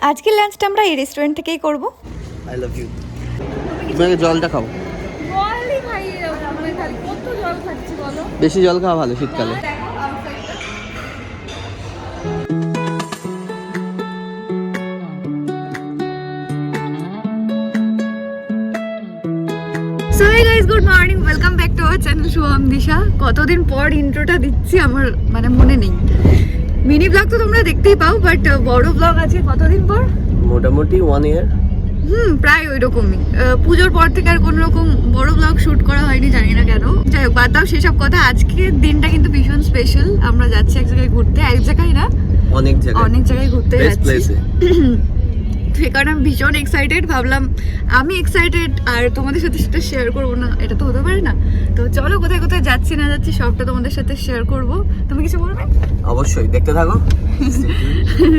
আজকের লাঞ্চটা আমরা এই রেস্টুরেন্ট থেকেই করব। I love you. তুমি আগে জলটা খাও। জলই খাইয়ে দাও, আমরা খালি কত জল খাচ্ছি বলো। বেশি জল খাওয়া ভালো শীতকালে। So hey guys, good morning, welcome back to our channel Shubham Disha. কতদিন পর ইন্ট্রোটা দিচ্ছি আমার মানে মনে নেই। মিনি ব্লগ তো তোমরা দেখতেই পাও, বাট বড় ব্লগ আছে কতদিন পর, মোটামুটি 1 ইয়ার। প্রায় ওই রকমই। পুজোর পর থেকে আর কোনো রকম বড় ব্লগ শুট করা হয়নি, জানি না কেন। যাই হোক, বাদ দাও সেসব কথা। আজকের দিনটা কিন্তু ভীষণ স্পেশাল। আমরা যাচ্ছি এক জায়গায় ঘুরতে, এক জায়গায় না অনেক জায়গায় ঘুরতে যাচ্ছি। সেই কারণে আমি ভীষণ এক্সাইটেড। ভাবলাম আমি এক্সাইটেড আর তোমাদের সাথে সেটা শেয়ার করবো না, এটা তো হতে পারে না। তো চলো, কোথায় কোথায় যাচ্ছি না যাচ্ছি সবটা তোমাদের সাথে শেয়ার করব। তুমি কিছু বলবে? অবশ্যই, দেখতে থাকো।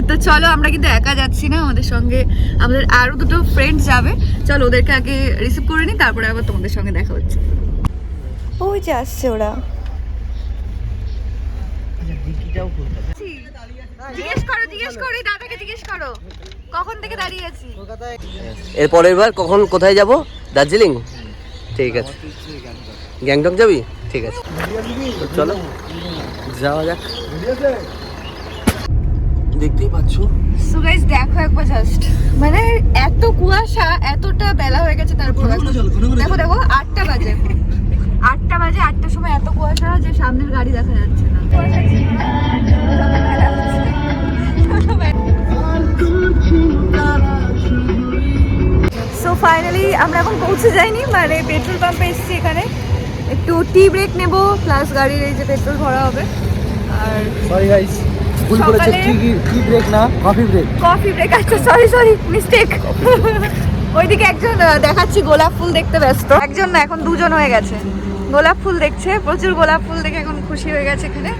তো চলো, আমরা কিন্তু একা যাচ্ছি না, আমাদের সঙ্গে আমাদের আরো দুটো ফ্রেন্ডস যাবে। চলো ওদেরকে আগে রিসিভ করে নিই, তারপরে আবার তোমাদের সঙ্গে দেখা হচ্ছে। ওই যে আসছে ওরা। জিজ্ঞেস করো দাদাকে, জিজ্ঞেস করো কখন থেকে দাঁড়িয়ে আছি। এর পরের বার কখন কোথায় যাব? দার্জিলিং? ঠিক আছে। গ্যাংটক যাবি? ঠিক আছে, চলো যাওয়া যাক। দেখতেই পাচ্ছ। সো গাইস, দেখো একবার জাস্ট, মানে এত কুয়াশা, এতটা বেলা হয়ে গেছে, তারপর দেখো দেখো 8টা বাজে। 8টার সময় এত কুয়াশা যে সামনের গাড়ি দেখা যাচ্ছে না। সো ফাইনালি আমরা এখন পৌঁছে যাইনি, মানে পেট্রোল পাম্পে এসেছি। এখানে একটু টি ব্রেক নেব, প্লাস গাড়ির এই যে পেট্রোল ভরা হবে। আর সরি গাইস, ভুল করেছে। টি ব্রেক না, কফি ব্রেক। আচ্ছা সরি মিস্টেক। ওইদিকে একজন দেখাচ্ছি গোলাপ ফুল দেখতে ব্যস্ত, একজন না এখন দুজন হয়ে গেছে। গোলাপ ফুল দেখছে, প্রচুর গোলাপ ফুল দেখে এখন খুশি হয়ে গেছে এখানে।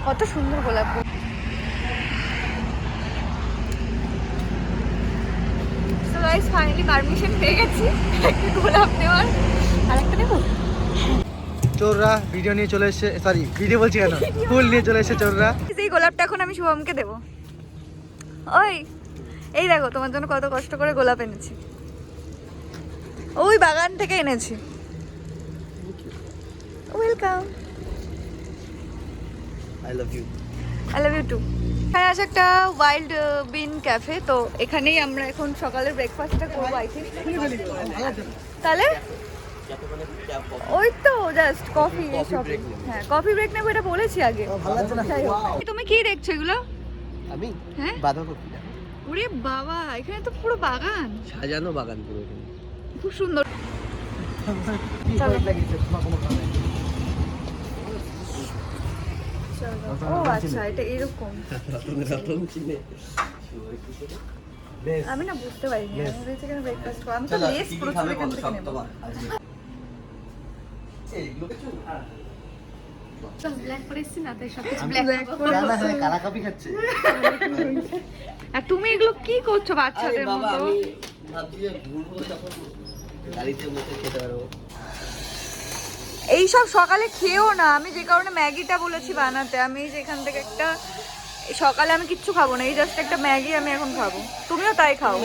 কত সুন্দর গোলাপ ফুল। সো গাইস, ফাইনালি পারমিশন পেয়ে গেছি গোলাপ নেওয়ার। আর একটা নেবো। চোররা ভিডিও নিয়ে চলে এসেছে, সরি ভিডিও বলছি কেন, ফুল নিয়ে চলে এসেছে চোররা। এই গোলাপটা এখন আমি শুভমকে দেবো। ওই এই দেখো, তোমার জন্য কত কষ্ট করে গোলাপ এনেছি, ওই বাগান থেকে এনেছি। Welcome. I love you too. এখানে আছে একটা ওয়াইল্ড বিন ক্যাফে, তো এখানেই আমরা এখন সকালের ব্রেকফাস্টটা করবো আই থিঙ্ক। তাহলে ওই তো জাস্ট কফি, হ্যাঁ কফি ব্রেক নেবো, এটা বলেছি আগে। তুমি কি দেখছো এগুলো? আমি হ্যাঁ বাঁধাকপি। ওরে বাবা, এখানে তো পুরো বাগান, সাজানো বাগান পুরো, খুব সুন্দর। ও আচ্ছা, এটা এরকম। আমি না বুঝতে পারিনি, আমি ভেবেছি এখানে ব্রেকফাস্ট করব। আমি তো লেস প্রচুর এখান থেকে নেব। ব্ল্যাক করে এসছি না, তাই সবকিছু ব্ল্যাক করে। কালা কফি খাচ্ছে। আর তুমি এগুলো কি করছো বাচ্চাদের মতো? আমি ভাবছি যে ঘুরবো, তখন গাড়িতে বসে খেতে পারবো। এইসব সকালে খেয়েও না, আমি যে কারণে ম্যাগিটা বলেছি বানাতে। আমি যেখান থেকে একটা সকালে আমি কিচ্ছু খাবো না, এই জাস্ট একটা ম্যাগি আমি এখন খাবো। তুমিও তাই খাও,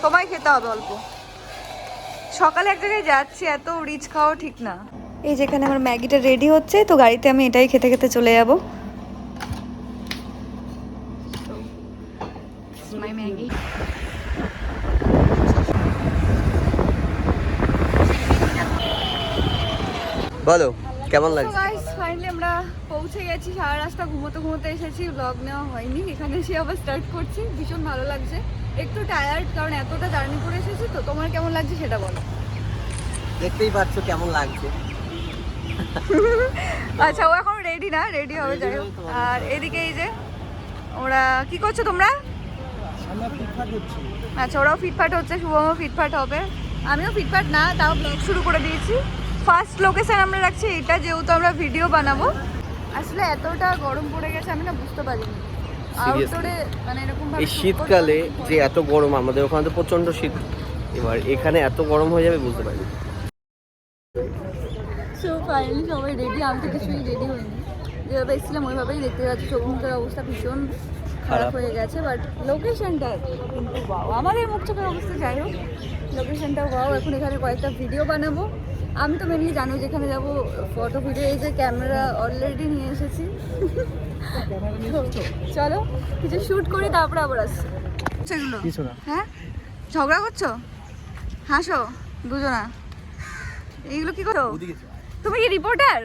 তোমায় খেতে হবে অল্প। সকালে এক জায়গায় যাচ্ছি, এত রিচ খাওয়া ঠিক না। এই যেখানে আমার ম্যাগিটা রেডি হচ্ছে, তো গাড়িতে আমি এটাই খেতে খেতে চলে যাবো। মাই ম্যাগি। বলো কেমন লাগছে? গাইস, ফাইনালি আমরা পৌঁছে গেছি। সারা রাস্তা ঘুমোতে এসেছি, ব্লগ নেওয়া হয়নি। এখানে এসে আবার স্টার্ট করছি, ভীষণ ভালো লাগছে। একটু টায়ার্ড, কারণ এতটা জার্নি করে এসেছি। তো তোমার কেমন লাগছে সেটা বলো। দেখতেই পাচ্ছ কেমন লাগছে। আচ্ছা, ও এখন রেডি না, রেডি হবে, যাই হোক। আর এদিকে এই যে ওরা কি করছো তোমরা? আচ্ছা, ওরাও ফিটফাট হচ্ছে, শুভমও ফিটফাট হবে, আমিও ফিটফাট না, তাও ব্লগ শুরু করে দিয়েছি। ফার্স্ট লোকেশন আমরা রাখছি এটা, যেহেতু আমরা ভিডিও বানাবো। আসলে এতটা গরম পড়ে গেছে, আমি না বুঝতে পারিনি আউটডোরে, মানে এরকম ভাবে এই শীতকালে যে এত গরম, আমাদের ওখানে তো প্রচন্ড শীত, এবার এখানে এত গরম হয়ে যাবে বুঝতে পারিনি। সো ফাইনালি সবাই রেডি, আমি তো কিছুই রেডি হইনি। যেভাবে এসেছিলাম ওইভাবেই দেখতে পাচ্ছি চোখ মুখের অবস্থা ভীষণ খারাপ খারাপ। হয়ে গেছে, বাট লোকেশনটা কিন্তু বাও, আমাদের মুখ চোখের অবস্থা যাই হোক, লোকেশনটা বাও। এখন এখানে কয়েকটা ভিডিও বানাবো। আমি তো মেনলি জানো যেখানে যাবো ফটো ভিডিও, এই যে ক্যামেরা অলরেডি নিয়ে এসেছি। চলো কিছু শ্যুট করি তারপরে আবার আসছি। সেগুলো কিছু না। হ্যাঁ, ঝগড়া করছো, হাসো দুজনা, এইগুলো কি করো? তুমি কি রিপোর্টার?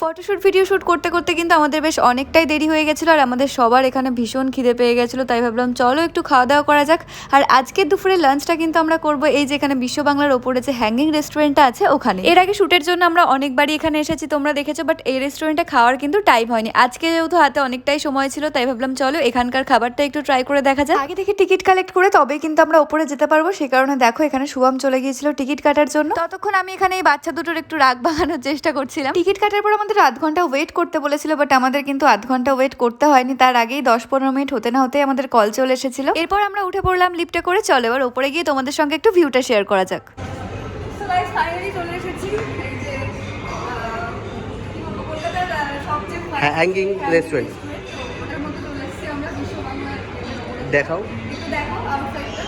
ফটোশ্যুট ভিডিও শ্যুট করতে করতে কিন্তু আমাদের বেশ অনেকটাই দেরি হয়ে গেছিলো, আর আমাদের সবার এখানে ভীষণ খিদে পেয়ে গেছিলো, তাই ভাবলাম চলো একটু খাওয়া দাওয়া করা যাক। আর আজকের দুপুরের লাঞ্চটা কিন্তু আমরা করবো এই যে এখানে বিশ্ব বাংলার ওপরে যে হ্যাঙ্গিং রেস্টুরেন্টটা আছে ওখানে। এর আগে শ্যুটের জন্য আমরা অনেকবারই এখানে এসেছি, তোমরা দেখেছো, বাট এই রেস্টুরেন্টে খাওয়ার কিন্তু টাইম হয়নি। আজকে যেহেতু হাতে অনেকটাই সময় ছিল, তাই ভাবলাম চলো এখানকার খাবারটা একটু ট্রাই করে দেখা যাক। আগে থেকে টিকিট কালেক্ট করে তবে কিন্তু আমরা ওপরে যেতে পারবো, সেই কারণে দেখো এখানে শুভম চলে গিয়েছিল টিকিট কাটার জন্য। ততক্ষণ আমি এখানে এই বাচ্চা দুটোর একটু রাগ ভাঙানোর চেষ্টা করছিলাম। টিকিট কাটার পর আমাদের আধ ঘন্টা ওয়েট করতে বলেছিল, বাট আমাদের কিন্তু আধ ঘন্টা ওয়েট করতে হয়নি, তার আগেই 10-15 মিনিট হতে না হতে আমাদের কল চলে এসেছিল। এরপর আমরা উঠে পড়লাম লিফটে করে। চলো এবার উপরে গিয়ে তোমাদের সঙ্গে একটু ভিউটা শেয়ার করা যাক। সো গাইস ফাইনালি চলে এসেছি এই যে কলকাতার সবচেয়ে হ্যাঙ্গিং রেস্টুরেন্ট। ওটার মধ্যে চলে এসেছি আমরা বিশ্ব বাংলার। দেখাও। একটু দেখো আউটসাইডটা,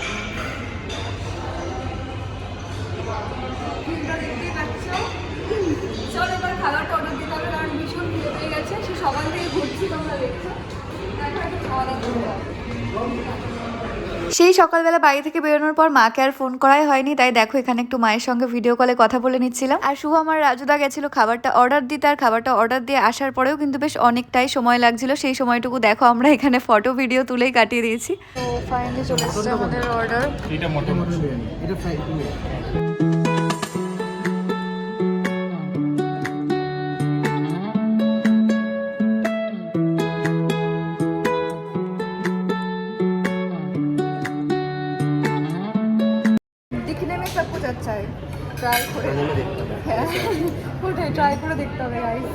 ভিউটা দেখতেই পাচ্ছ। চলো এবার খাবারটা অর্ডার দিতে হবে, কারণ ভীষণ খিদে পেয়ে গেছে। সে সকাল থেকে ঘুরছি, তোমরা দেখছো। এখন একটু খাওয়া দাওয়া করতে হবে। সেই সকালবেলা বাড়ি থেকে বেরোনোর পর মাকে আর ফোন করাই হয়নি, তাই দেখো এখানে একটু মায়ের সঙ্গে ভিডিও কলে কথা বলে নিচ্ছিলাম। আর শুভ আমার রাজুদা গেছিল খাবারটা অর্ডার দিতে, আর খাবারটা অর্ডার দিয়ে আসার পরেও কিন্তু বেশ অনেকটাই সময় লাগছিল। সেই সময়টুকু দেখো আমরা এখানে ফটো ভিডিও তুলেই কাটিয়ে দিয়েছি। তো ফাইনালি চলে এসেছে আমাদের অর্ডার। এটা মটন বিরিয়ানি, এটা ফ্রাই বিরিয়ানি। दिखने में सब कुछ अच्छा है, ट्राई করে হ্যাঁ ওটাই ট্রাই করে দেখতে হবে গাইস।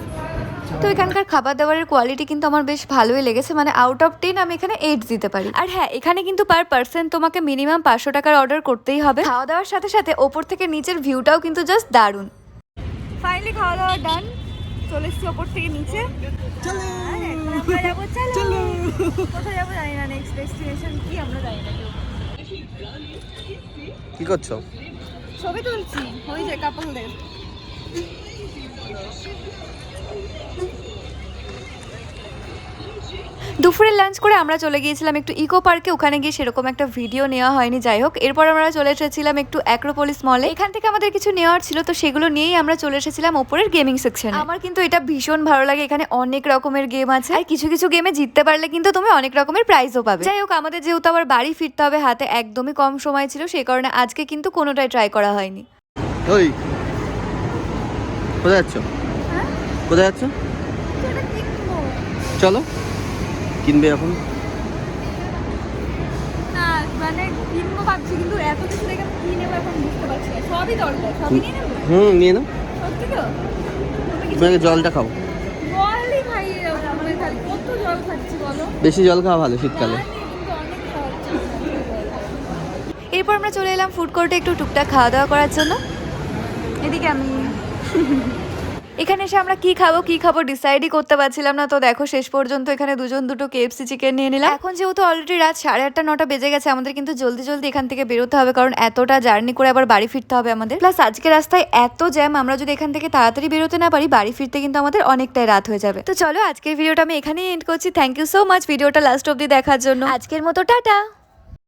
তো এখানকার খাবার দাবারের কোয়ালিটি কিন্তু আমার বেশ ভালোই লেগেছে, মানে আউট অফ 10 আমি এখানে 8 দিতে পারি। আর হ্যাঁ, এখানে কিন্তু পার পার্সন তোমাকে মিনিমাম 500 টাকার অর্ডার করতেই হবে। খাওয়া দাওয়ার সাথে সাথে ওপর থেকে নিচের ভিউটাও কিন্তু জাস্ট দারুণ। ফাইনালি খাওয়া দাওয়া ডান, চলে এসেছি ওপর থেকে নিচে। চলো আমরা যাবো, চলো কোথায় যাবো জানি না, নেক্সট ডেস্টিনেশন কি আমরা জানি না। কি করছো? ছবি তুলছি ওই যে কাপলদের। দুপুরের লাঞ্চ করে আমরা চলে গিয়েছিলাম একটু ইকো পার্কে, ওখানে গিয়ে সেরকম একটা ভিডিও নেওয়া হয়নি। যাই হোক, এরপর আমরা চলে এসেছিলাম একটু অ্যাক্রোপলিস মলে। এখান থেকে আমাদের কিছু নেওয়ার ছিল, তো সেগুলো নিয়েই আমরা চলে এসেছিলাম ওপরের গেমিং সেকশনে। আমার কিন্তু এটা ভীষণ ভালো লাগে, এখানে অনেক রকমের গেম আছে, আর কিছু কিছু গেমে জিততে পারলে কিন্তু তুমি অনেক রকমের প্রাইজও পাবে। যাই হোক, আমাদের যেহেতু আবার বাড়ি ফিরতে হবে, হাতে একদমই কম সময় ছিল, সেই কারণে আজকে কিন্তু কোনোটাই ট্রাই করা হয়নি। ওই কোথায় যাচ্ছ? হ্যাঁ, কোথায় যাচ্ছ? এটা কিনবো। চলো, কিনবে এখন? না মানে কিনবো ভাবছি, কিন্তু এত কিছু দেখে আমি কি নেবো এখন বুঝতে পারছি না। সবই দরকার, সবই নিয়ে নেবো। নিয়ে নাও। সত্যি তো? তুমি আগে জলটা খাও। জলই খাই এরকম, মানে খালি কত জল খাচ্ছি বলো? বেশি জল খাওয়া ভালো শীতকালে। জানি, কিন্তু অনেক খাচ্ছি। এরপর আমরা চলে এলাম ফুড কোর্টে একটু টুকটাক খাওয়া দাওয়া করার জন্য। এদিকে আমি এখানে এসে আমরা কি খাবো ডিসাইডই করতে পারছিলাম না। তো দেখো শেষ পর্যন্ত এখানে দুটো KFC চিকেন নিয়ে নিলাম। এখন যেহেতু অলরেডি রাত 8:30-9টা বেজে গেছে, আমাদের কিন্তু জলদি এখান থেকে বেরোতে হবে, কারণ এতটা জার্নি করে আবার বাড়ি ফিরতে হবে আমাদের। প্লাস আজকে রাস্তায় এত জ্যাম, আমরা যদি এখান থেকে তাড়াতাড়ি বেরোতে না পারি, বাড়ি ফিরতে কিন্তু আমাদের অনেকটাই রাত হয়ে যাবে। তো চলো আজকের ভিডিওটা আমি এখানেই এন্ড করছি। থ্যাংক ইউ সো মাচ ভিডিওটা লাস্ট অব্দি দেখার জন্য। আজকের মতো টাটা।